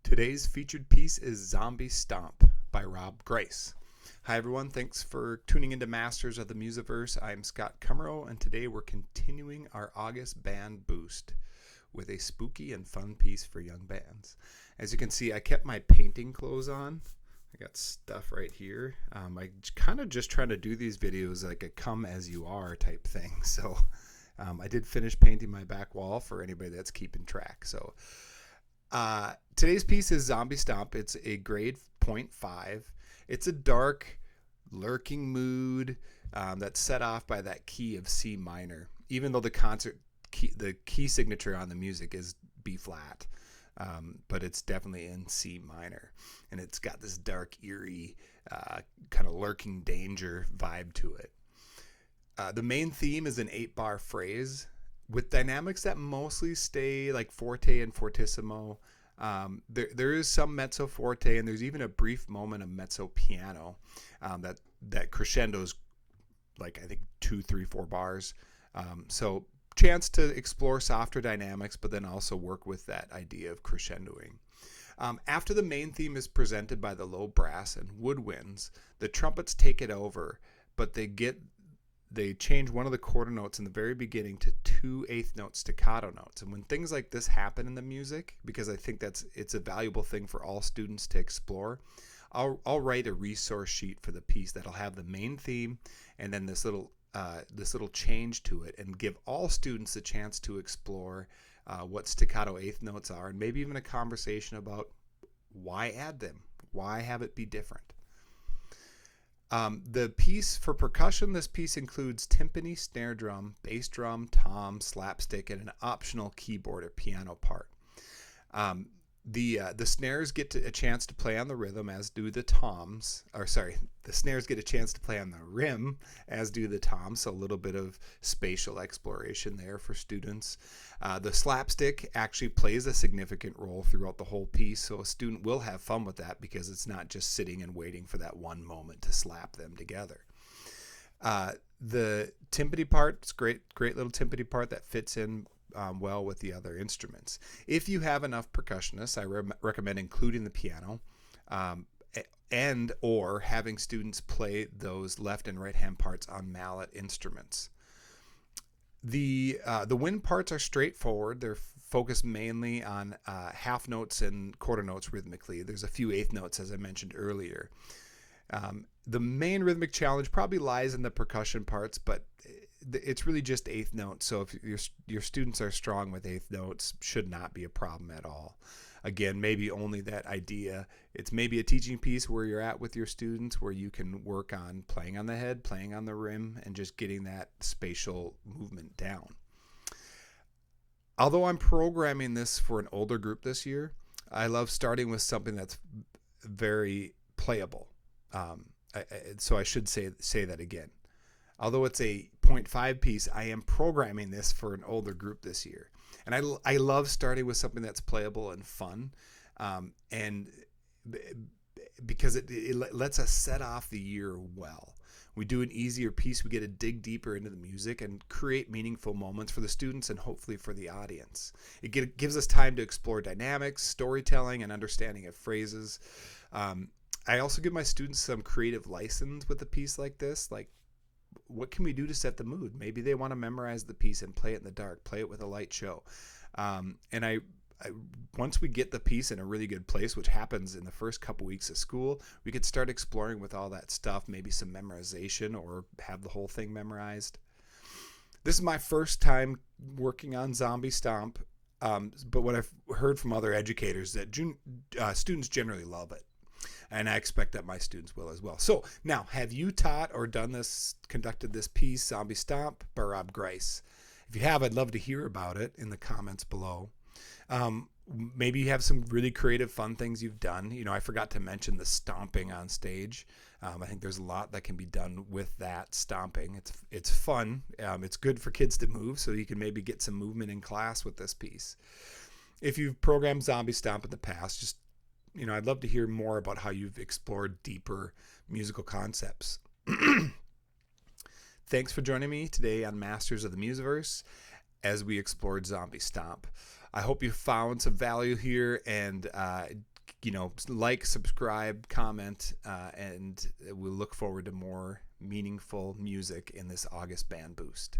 Today's featured piece is Zombie Stomp by Rob Grice. Hi everyone, thanks for tuning into Masters of the Musiverse. I'm Scott Cumro, and today we're continuing our August band boost with a spooky and fun piece for young bands. As you can see, I kept my painting clothes on. I got stuff right here. I kind of just trying to do these videos like a come as you are type thing. So I did finish painting my back wall for anybody that's keeping track. So today's piece is Zombie Stomp. It's a grade 0.5. It's a dark, lurking mood that's set off by that key of C minor, even though the key signature on the music is B flat, but it's definitely in C minor, and it's got this dark, eerie, kind of lurking danger vibe to it. The main theme is an 8-bar phrase with dynamics that mostly stay like forte and fortissimo. There is some mezzo forte, and there's even a brief moment of mezzo piano that crescendos like I think 2, 3, 4 bars. So chance to explore softer dynamics, but then also work with that idea of crescendoing. After the main theme is presented by the low brass and woodwinds, the trumpets take it over, but they change one of the quarter notes in the very beginning to 2 eighth note staccato notes. And when things like this happen in the music, because I think it's a valuable thing for all students to explore, I'll write a resource sheet for the piece that'll have the main theme and then this little change to it, and give all students a chance to explore what staccato eighth notes are, and maybe even a conversation about why add them, why have it be different. The piece for percussion, this piece includes timpani, snare drum, bass drum, tom, slapstick, and an optional keyboard or piano part. The snares get a chance to play on the rhythm, as do the toms. The snares get a chance to play on the rim, as do the toms. So a little bit of spatial exploration there for students. The slapstick actually plays a significant role throughout the whole piece, so a student will have fun with that because it's not just sitting and waiting for that one moment to slap them together. The timpani part, it's great little timpani part that fits in well with the other instruments. If you have enough percussionists, I recommend including the piano and or having students play those left and right hand parts on mallet instruments. The wind parts are straightforward. They're focused mainly on half notes and quarter notes rhythmically. There's a few eighth notes, as I mentioned earlier. The main rhythmic challenge probably lies in the percussion parts, but it's really just eighth notes. So if your students are strong with eighth notes, should not be a problem at all. Again, maybe only that idea. It's maybe a teaching piece where you're at with your students, where you can work on playing on the head, playing on the rim, and just getting that spatial movement down. Although I'm programming this for an older group this year, I love starting with something that's very playable. So I should say that again. Although it's a 0.5 piece, I am programming this for an older group this year. And I love starting with something that's playable and fun, and because it lets us set off the year well. We do an easier piece, we get to dig deeper into the music and create meaningful moments for the students and hopefully for the audience. It gives us time to explore dynamics, storytelling, and understanding of phrases. I also give my students some creative license with a piece like this, like, what can we do to set the mood? Maybe they want to memorize the piece and play it in the dark, play it with a light show. And I once we get the piece in a really good place, which happens in the first couple weeks of school, we could start exploring with all that stuff, maybe some memorization or have the whole thing memorized. This is my first time working on Zombie Stomp, but what I've heard from other educators that students generally love it. And I expect that my students will as well. So now, have you taught or conducted this piece, Zombie Stomp by Rob Grice? If you have, I'd love to hear about it in the comments below. Maybe you have some really creative, fun things you've done. I forgot to mention the stomping on stage. I think there's a lot that can be done with that stomping. It's fun. It's good for kids to move, so you can maybe get some movement in class with this piece. If you've programmed Zombie Stomp in the past, just I'd love to hear more about how you've explored deeper musical concepts. Thanks for joining me today on Masters of the Musiverse as we explored Zombie Stomp. I hope you found some value here and like, subscribe, comment, and we look forward to more meaningful music in this August band boost.